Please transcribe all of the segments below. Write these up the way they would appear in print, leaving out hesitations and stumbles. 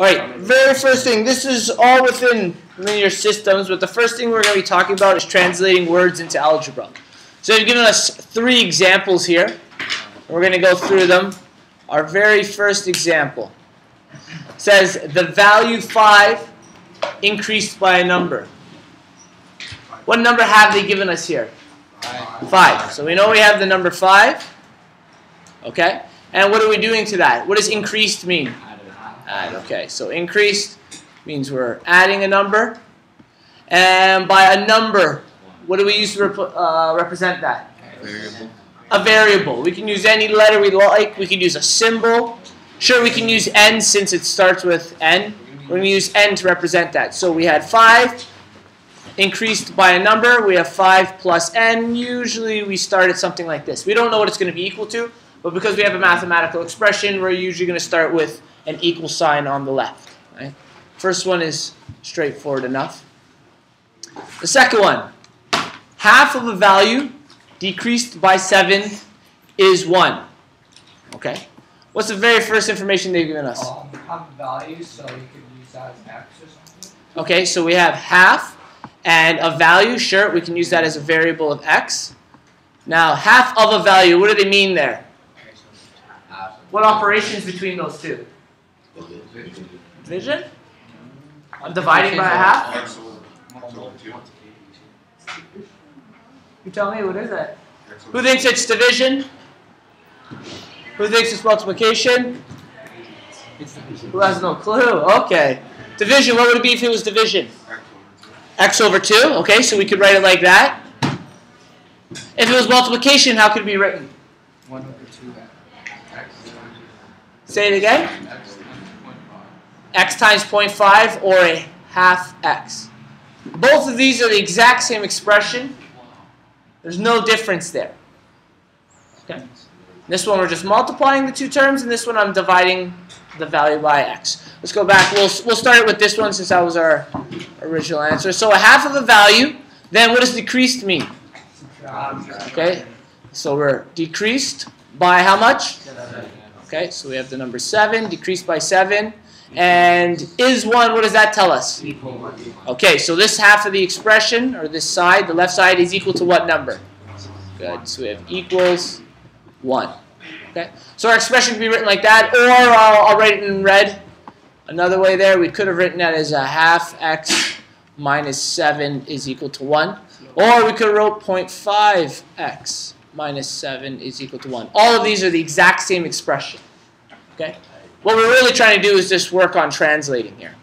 Alright, very first thing, this is all within linear systems, but the first thing we're going to be talking about is translating words into algebra. So they've given us 3 examples here. We're going to go through them. Our very first example says the value 5 increased by a number. What number have they given us here? 5. So we know we have the number 5. Okay? And what are we doing to that? What does increased mean? Add. Okay, so increased means we're adding a number. And by a number, what do we use to represent that? Variable. A variable. We can use any letter we like. We can use a symbol. Sure, we can use n since it starts with n. We're going to use n to represent that. So we had 5 increased by a number. We have 5 plus n. Usually we start at something like this. We don't know what it's going to be equal to, but because we have a mathematical expression, we're usually going to start with an equal sign on the left. Right? First one is straightforward enough. The second one, half of a value decreased by 7 is 1. Okay? What's the very first information they've given us? Half value, so you could use that as x or something. Okay, so we have half and a value. Sure, we can use that as a variable of x. Now, half of a value, what do they mean there? What operations between those two? Division? I'm dividing by a half? You tell me, what is that? Who thinks it's division? Who thinks it's multiplication? Who has no clue? Okay. Division, what would it be if it was division? X over 2. Okay, so we could write it like that. If it was multiplication, how could it be written? 1 over 2 x. Say it again. X times 0.5 or a half x. Both of these are the exact same expression. There's no difference there. Okay. This one we're just multiplying the two terms, and this one I'm dividing the value by x. Let's go back. We'll start it with this one since that was our original answer. So a half of a value, then what does decreased mean? Okay. So we're decreased by how much? 7. Okay, so we have the number 7, decreased by 7. And is 1, what does that tell us? Equal 1. Okay, so this half of the expression, or this side, the left side, is equal to what number? Good, so we have equals 1. Okay, so our expression can be written like that, or I'll write it in red. Another way there, we could have written that as a half x minus 7 is equal to 1. Or we could have wrote 0.5x minus 7 is equal to 1. All of these are the exact same expression. Okay? What we're really trying to do is just work on translating here.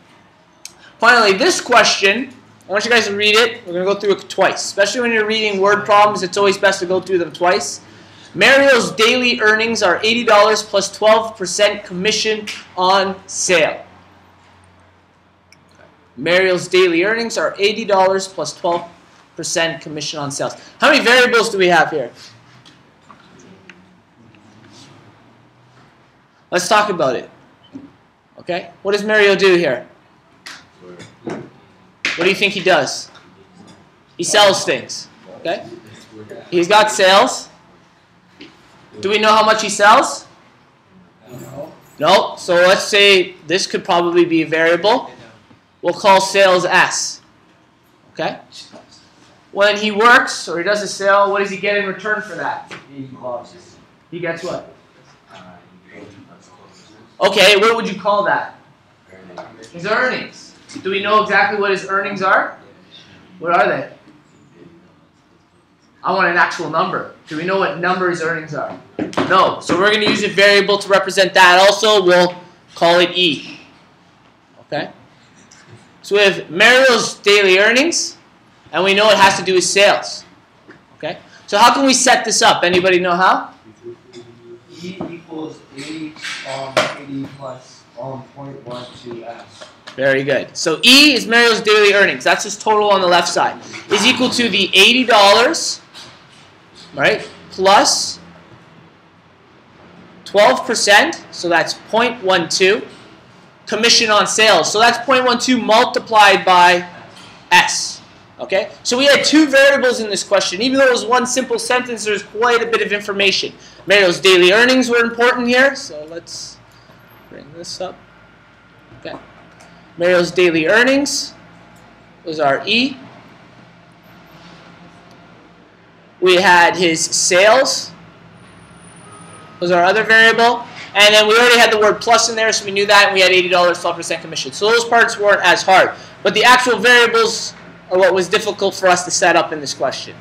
Finally, this question, I want you guys to read it. We're going to go through it twice. Especially when you're reading word problems, it's always best to go through them twice. Mario's daily earnings are $80 plus 12% commission on sale. Mario's daily earnings are $80 plus 12% commission on sales. How many variables do we have here? Let's talk about it. Okay? What does Mario do here? What do you think he does? He sells things. Okay? He's got sales. Do we know how much he sells? No. No. So let's say this could probably be a variable. We'll call sales S. Okay? When he works or he does a sale, what does he get in return for that? He gets what? Okay, what would you call that? His earnings. Do we know exactly what his earnings are? What are they? I want an actual number. Do we know what number his earnings are? No. So we're going to use a variable to represent that also. We'll call it E. Okay? So we have Mario's daily earnings, and we know it has to do with sales. Okay? So how can we set this up? Anybody know how? E equals 80 plus 0.12x. Very good. So E is Mario's daily earnings. That's his total on the left side. Is equal to the $80, right, plus 12%, so that's 0.12, commission on sales. So that's 0.12 multiplied by S. Okay? So we had 2 variables in this question. Even though it was one simple sentence, there's quite a bit of information. Mario's daily earnings were important here, so let's bring this up. Okay. Mario's daily earnings was our E. We had his sales was our other variable. And then we already had the word plus in there, so we knew that, and we had $80, 12% commission. So those parts weren't as hard. But the actual variables are what was difficult for us to set up in this question.